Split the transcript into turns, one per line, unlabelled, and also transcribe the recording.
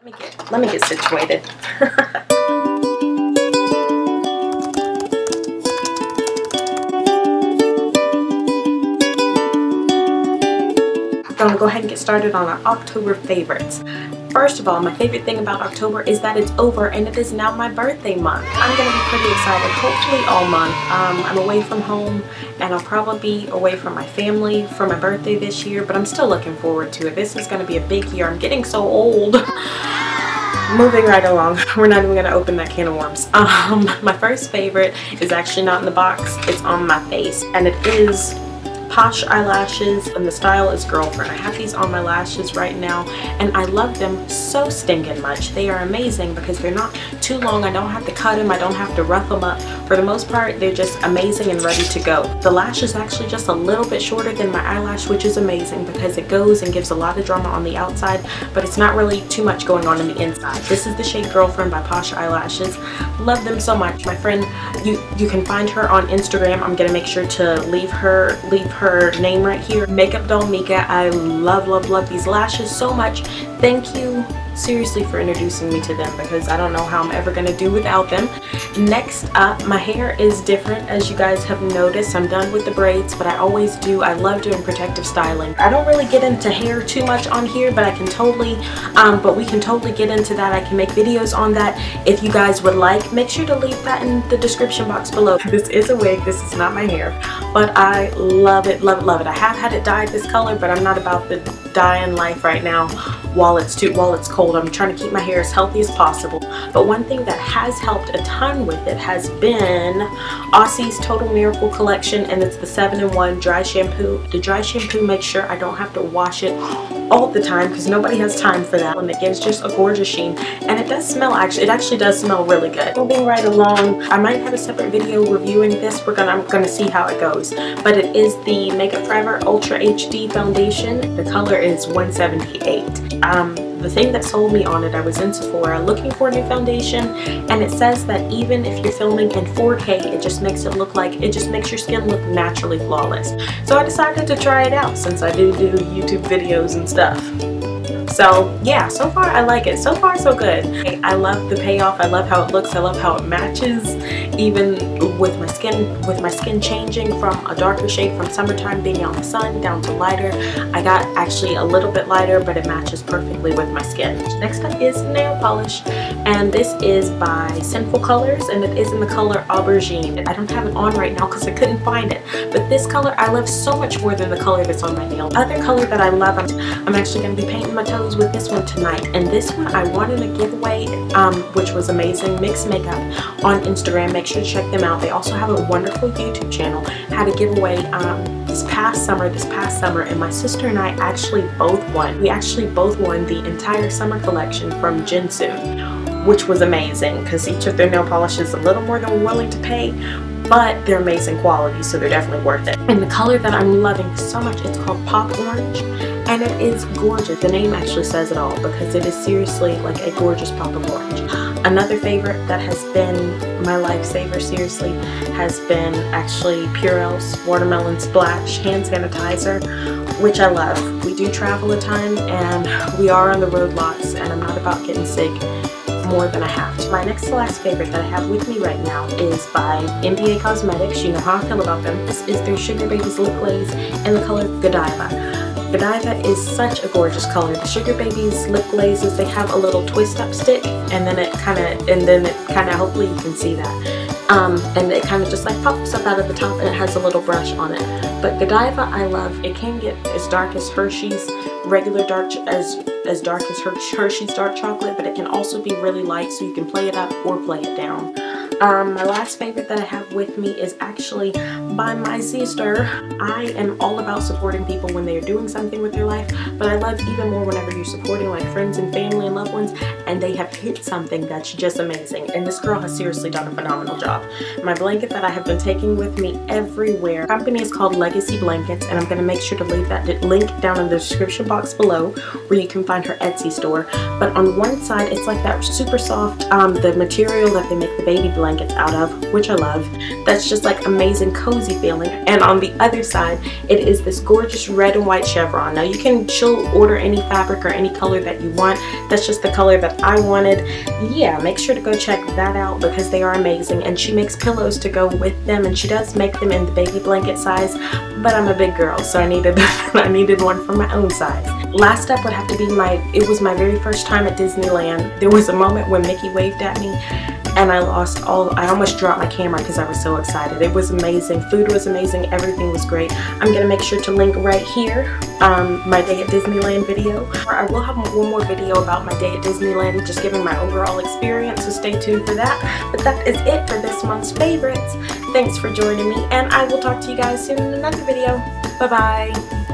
Let me get situated. I'm gonna go ahead and get started on our October favorites. First of all, my favorite thing about October is that it's over and it is now my birthday month. I'm gonna be pretty excited, hopefully all month. I'm away from home and I'll probably be away from my family for my birthday this year, but I'm still looking forward to it. This is gonna be a big year. I'm getting so old. Moving right along, we're not even gonna open that can of worms. My first favorite is actually not in the box, it's on my face, and it is Posh eyelashes, and the style is Girlfriend. I have these on my lashes right now and I love them so stinking much. They are amazing because they're not too long. I don't have to cut them, I don't have to rough them up. For the most part, they're just amazing and ready to go. The lash is actually just a little bit shorter than my eyelash, which is amazing because it goes and gives a lot of drama on the outside, but it's not really too much going on in the inside. This is the shade Girlfriend by Posh Eyelashes. Love them so much. My friend, you can find her on Instagram. I'm gonna make sure to leave her name right here, Makeup Doll Mika. I love these lashes so much. Thank you seriously for introducing me to them because I don't know how I'm ever gonna do without them. Next up, my hair is different, as you guys have noticed. I'm done with the braids, but I always do. I love doing protective styling. I don't really get into hair too much on here, but I can totally but we can totally get into that. I can make videos on that if you guys would like. Make sure to leave that in the description box below. This is a wig, this is not my hair, but I love it. I have had it dyed this color, but I'm not about the dyeing life right now while it's cold. I'm trying to keep my hair as healthy as possible. But one thing that has helped a ton with it has been Aussie's Total Miracle collection, and it's the 7-in-1 dry shampoo. The dry shampoo makes sure I don't have to wash it all the time because nobody has time for that, and it gives just a gorgeous sheen, and it does smell, it actually does smell really good. Moving right along, I might have a separate video reviewing this. I'm gonna see how it goes, but it is the Makeup Forever Ultra HD foundation. The color is 178. The thing that sold me on it, I was in Sephora looking for a new foundation, and it says that even if you're filming in 4K, it just makes your skin look naturally flawless. So I decided to try it out since I do YouTube videos and stuff. So yeah, so far I like it. So far so good. I love the payoff. I love how it looks. I love how it matches, even with my skin changing from a darker shade from summertime being out in the sun down to lighter. I got actually a little bit lighter, but it matches perfectly with my skin. Next up is nail polish, and this is by Sinful Colors, and it is in the color Aubergine. I don't have it on right now because I couldn't find it, but this color I love so much more than the color that's on my nail. Other color that I love, I'm actually going to be painting my toes with this one tonight, and this one I won in a giveaway, which was amazing. Mix Makeup on Instagram. Make sure to check them out. They also have a wonderful YouTube channel. Had a giveaway this past summer, and my sister and I actually both won. We actually both won the entire summer collection from Jinsoon, which was amazing because each of their nail polish is a little more than we're willing to pay, but they're amazing quality, so they're definitely worth it. And the color that I'm loving so much, it's called Pop Orange, and it is gorgeous. The name actually says it all because it is seriously like a gorgeous pop of orange. Another favorite that has been my lifesaver, seriously, has been actually Purell's Watermelon Splash Hand Sanitizer, which I love. We do travel a ton and we are on the road lots, and I'm not about getting sick more than I have to. My next to last favorite that I have with me right now is by NBA Cosmetics. You know how I feel about them. This is their Sugar Babies Lip Glaze in the color Godiva. Godiva is such a gorgeous color. The Sugar Babies lip glazes, they have a little twist up stick, and then it kind of, hopefully you can see that. And it kind of just like pops up out of the top, and it has a little brush on it. But Godiva I love. It can get as dark as Hershey's regular dark, as dark as Hershey's dark chocolate, but it can also be really light, so you can play it up or play it down. My last favorite that I have with me is actually by my sister. I am all about supporting people when they are doing something with their life, but I love even more whenever you're supporting like friends and family and loved ones and they have hit something that's just amazing. And this girl has seriously done a phenomenal job. My blanket that I have been taking with me everywhere. The company is called Legacy Blankets, and I'm going to make sure to leave that link down in the description box below where you can find her Etsy store. But on one side it's like that super soft, the material that they make the baby blankets out of, which I love. That's just like amazing cozy feeling. And on the other side it is this gorgeous red and white chevron. Now she'll order any fabric or any color that you want. That's just the color that I wanted. Yeah, make sure to go check that out because they are amazing. And she makes pillows to go with them, and she does make them in the baby blanket size, but I'm a big girl, so I needed one for my own size. Last up would have to be it was my very first time at Disneyland. There was a moment when Mickey waved at me and I almost dropped my camera because I was so excited. It was amazing. Food was amazing. Everything was great. I'm gonna make sure to link right here my day at Disneyland video. I will have one more video about my day at Disneyland, just giving my overall experience, so stay tuned for that. But that is it for this month's favorites. Thanks for joining me, and I will talk to you guys soon in another video. Bye bye.